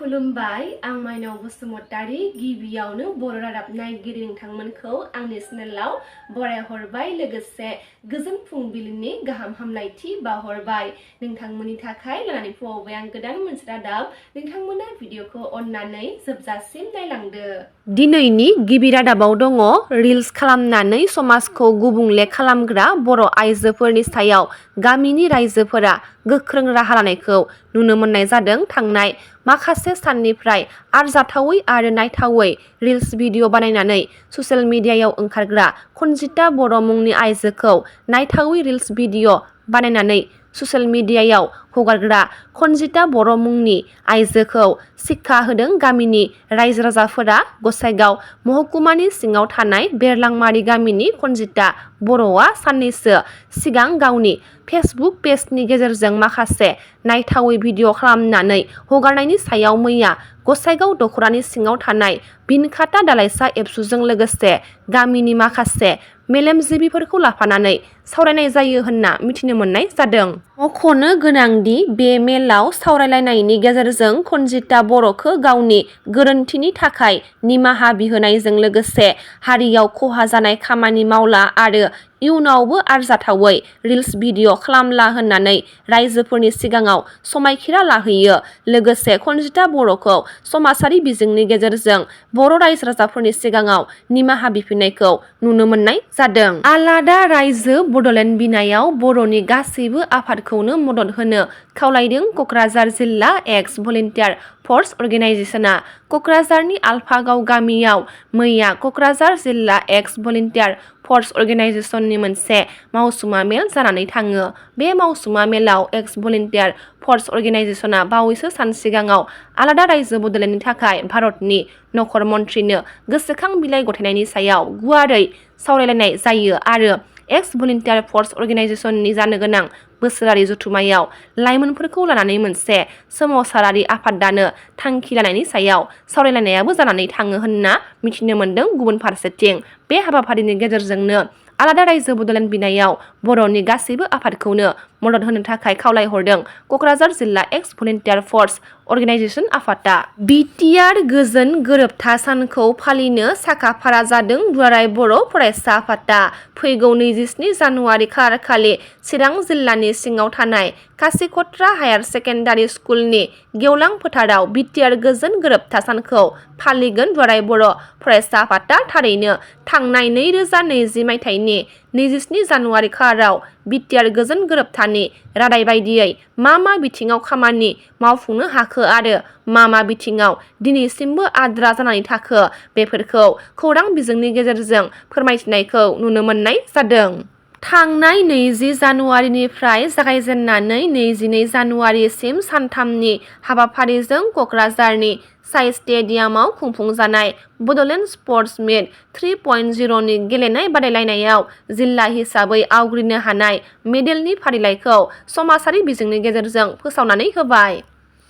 खुलुमबाय आं माइनाव बसुमतारी गिबियावनो बर' रादाब नायगिरि नोंथांमोनखौ आंनि चेनेलाव बरायहरबाय लोगोसे गोजोन फुंबिलिनि गाहाम हामलायथि बावहरबाय नोंथांमोननि थाखाय लानानै फैबाय आं गोदान मोनसे रादाब नोंथांमोना भिडिअखौ अननानै जोबजासिम नायलांदो। दिनैनि गिबि रादाबाव दङ रिल्स खालामनानै समाजखौ गुबुंले खालामग्रा बर' आइजोफोरनि सायाव गामिनि रायजोफोरा गोख्रों राहा लानायखौ नुनो मोननाय जादों। थांनाय माखासे साननिफ्राय आरजाथावै आरो नायथावै रिल्स भिडिअ बानायनानै ससियेल मिडियायाव ओंखारग्रा खनजिता बर' मुंनि आइजोखौ नायथावै रिल्स भिडिअ बानायनानै ससियेल मिडियायाव हगारग्रा खनजिता बर' मुंनि आइजोखौ शिक्षा होदों गामिनि रायजो राजाफोरा। गसाइगाव महकुमानि सिङाव थानाय बेरलांमारि गामिनि खनजिता बर'आ साननैसो सिगां गावनि फेसबुक पेजनि गेजेरजों माखासे नायथावै भिडिअ खालामनानै हगारनायनि सायाव मैया गसाइगाव दख'रानि सिङाव थानाय बिनखाता दालाइसा एबसुजों लोगोसे गामिनि माखासे मेलेमजिबिफोरखौ लाफानानै सावरायनाय जायो होनना मिथिनो मोननाय जादों। मख'नो गोनांदि बे मेलाव सावरायलायनायनि गेजेरजों खनजिता बर'खौ गावनि गोरोन्थिनि थाखाय निमाहा बिहोनायजों लोगोसे हारियाव खहा जानाय खामानि मावला आरो इयुनावबो आरजाथावै रिल्स भिडिअ खालामला होननानै रायजोफोरनि सिगाङाव समायखिरा लाहैयो। लोगोसे खनजिता बर'खौ समाजारि बिजोंनि गेजेरजों बर' रायजो राजाफोरनि सिगाङाव निमाहा बिफिननायखौ नुनो मोननाय जादों। आलादा रायजो बड'लेण्ड बिनायाव बर'नि गासैबो आफादखौनो मदद होनो खावलायदों क'क्राझार जिल्ला एक्स भलन्टियार फर्स अर्गेनाइजेसना। क'क्राझारनि आलफागाव गामियाव मैया क'क्राझार जिल्ला एक्स भलन्टियार फर्स अर्गेनाइजेसननि मोनसे मावसुमा मेल जानानै थाङो। बे मावसुमा मेलाव एक्स भलन्टियार फर्स अर्गेनाइजेसना बावैसो सान सिगाङाव आलादा रायजो बड'लेण्डनि थाखाय भारतनि नखर मन्थ्रिनो गोसोखां बिलाइ गथायनायनि सायाव गुवारै सावरायलायनाय जायो आरो एक्स भलन्टियार फर्स अर्गेनाइजेसननि जानो गोनां बोसोरारि जथुम्मायाव लाइमोनफोरखौ लानानै मोनसे सोमावसारारि आफाद दानो थांखि लानायनि सायाव सावरायलायनायाबो जानानै थाङो होनना मिथिनो मोनदों। गुबुन फारसेथिं बे हाबाफारिनि गेजेरजोंनो आलादा रायजो बड'लेण्ड बिनायाव बर'नि गासैबो आफादखौनो मदद होनो थाखाय खावलायहरदों क'क्राझार जिल्ला एक्स भलन्टियार फर्स अर्गेनाइजेसन आफादा। बिटिआर गोजोन गोरोबथा सानखौ फालिनो साखाफारा जादों दुलाराय बर' फरायसा आफादा। फैगौ 27 जानुवारि खालारखालि चिरां जिल्लानि सिङाव थानाय खासिकट्रा हायार सेकेन्डारि स्कुलनि गेवलां फोथाराव बिटिआर गोजोन गोरोबथा सानखौ फालिगोन दुलाराय बर' फरायसा आफादा। थारैनो थांनाय 2020 मायथाइनि 27 जानुवारि खालाराव बिटिआर गोजोन गोरोबथानि रादाय बायदियै मा बिथिङाव खामानि मावफुंनो हाखो आरो मा बिथिङाव दिनैसिमबो आद्रा जानानै थाखो बेफोरखौ खौरां बिजोंनि गेजेरजों फोरमायथिनायखौ नुनो मोननाय जादों। थांनाय 20 जानुवारिनिफ्राय जागायजेननानै 22 जानुवारिसिम सानथामनि हाबाफारिजों क'क्राझारनि साइ स्टेडियामाव खुंफुंजानाय बड'लेण्ड स्पर्ट्स मिट 3.0नि गेलेनाय बादायलायनायाव जिल्ला हिसाबै आवग्रिनो हानाय मेडेलनि फारिलाइखौ समाजारि बिजोंनि गेजेरजों फोसावनानै होबाय।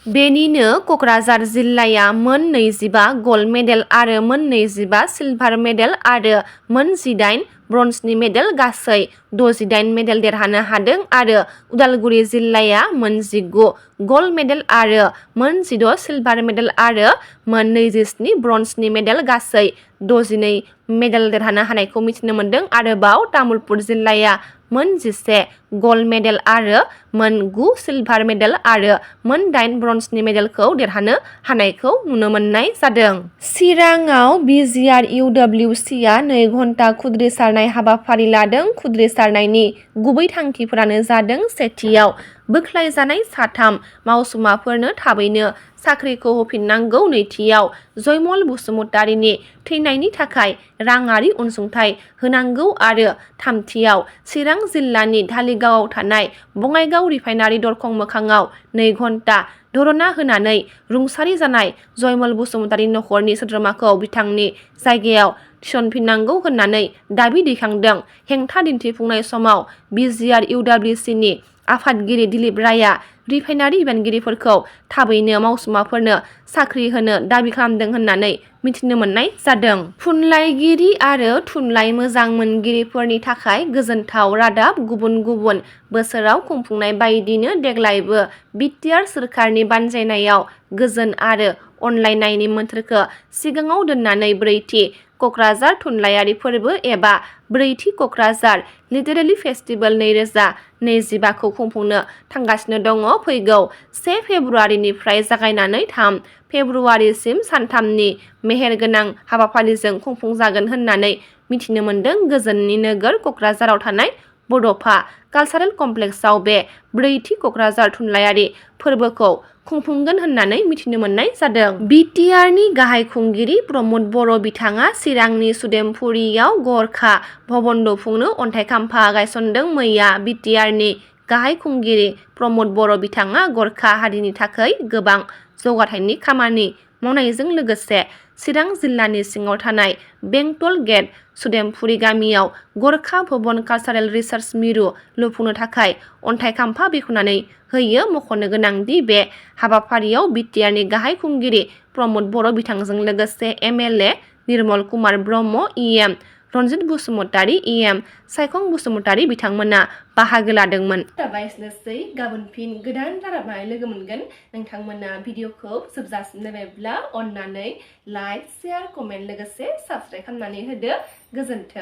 बेनिनो क'क्राझार जिल्लाया मोन 25 गल्ड मेडेल आरो मोन 25 सिलभार मेडेल आरो मोन 18 ब्रन्जनि मेडेल गासै 68 मेडेल देरहानो हादों आरो उदालगुरि जिल्लाया मोन 19 गल्ड मेडेल आरो मोन 16 सिलभार मेडेल आरो मोन 27 ब्रन्जनि मेडेल गासै 62 मेडेल देरहानो हानायखौ मिथिनो मोनदों। आरोबाव तामुलपुर जिल्लाया मोन 11 गल्ड मेडेल आरो मोन 9 सिलभार मेडेल आरो मोन 8 ब्रन्जनि मेडेलखौ देरहानो हानायखौ नुनो मोननाय जादों। चिराङाव BGRUWCआ 2 घन्टा खुद्रिसारनाय हाबाफारि लादों। खुद्रिसारनायनि गुबै थांखिफोरानो जादों सेथियाव बोख्लायजानाय 3 मावसुमाफोरनो थाबैनो साख्रिखौ होफिननांगौ, नैथियाव जयमल बसुमतारीनि थैनायनि थाखाय राङारि अनसुंथाइ होनांगौ आरो थामथियाव चिरां जिल्लानि धालिगावआव थानाय बङाइगाव रिफाइनारि दरखं मोखाङाव 2 घन्टा धरना होनानै रुंसारि जानाय जयमल बसुमतारी नखरनि सोद्रोमाखौ बिथांनि जायगायाव थिसनफिननांगौ होननानै दाबि दैखांदों। हेंथा दिन्थिफुंनाय समाव BGRUWCनि आफादगिरि दिलीप रायआ रिफाइनारि बिबानगिरिफोरखौ थाबैनो मावसुमाफोरनो साख्रि होनो दाबि खालामदों होननानै मिथिनो मोननाय जादों। थुनलाइगिरि आरो थुनलाइ मोजां मोनगिरिफोरनि थाखाय गोजोनथाव रादाब गुबुन गुबुन बोसोराव खुंफुंनाय बायदिनो देग्लायबो बिटिआर सोरखारनि बानजायनायाव गोजोन आरो अनलायनायनि मोन्थोरखौ सिगाङाव दोननानै ब्रैथि क'क्राझार थुनलाइयारि फोरबो एबा ब्रैथि क'क्राझार लिटारेरि फेस्टिभेल 2025खौ खुंफुंनो थांगासिनो दङ। फैगौ 1 फेब्रुआरिनिफ्राय जागायनानै 3 फेब्रुआरिसिम सानथामनि मेहेरगोनां हाबाफारिजों खुंफुंजागोन होननानै मिथिनो मोन्दों। गोजोननि नोगोर क'क्राझाराव थानाय बड'फा कालचारेल कमप्लेक्सआव बे ब्रैथि क'क्राझार थुनलाइयारि फोरबोखौ खुंफुंगोन होननानै मिथिनो मोननाय जादों। बिटिआरनि गाहाय खुंगिरि प्रमद बर' बिथाङा चिरांनि सुदेमपुरियाव गरखा भवन लुफुंनो अन्थाइ खाम्फा गायसनदों। मैया बिटिआरनि गाहाय खुंगिरि प्रमद बर' बिथाङा गरखा हारिनि थाखाय गोबां जौगाथायनि खामानि मावनायजों लोगोसे चिरां जिल्लानि सिङाव थानाय बेंटल गेट सुदेमपुरि गामियाव गरखा भवन कालचारेल रिसार्च मिरु लुफुंनो थाखाय अन्थाइ खाम्फा बेखेवनानै होयो। मख'नो गोनांदि बे हाबाफारियाव बिटिआरनि गाहाय खुंगिरि प्रमद बर' बिथांजों लोगोसे MLA Nirmal Kumar Brahma, EM Ranjit Basumatary, EM सायखं Basumatary बिथांमोना बाहागो लादोंमोन। एसेनोसै, गाबोन फिन गोदान रादाबनाय लोगो मोनगोन। नोंथांमोना भिडिअखौ जोबजासिम नायबायब्ला अननानै लाइक, शेयार, कमेन्ट लोगोसे साबस्क्राइब खालामनानै होदो। गोजोन्थों।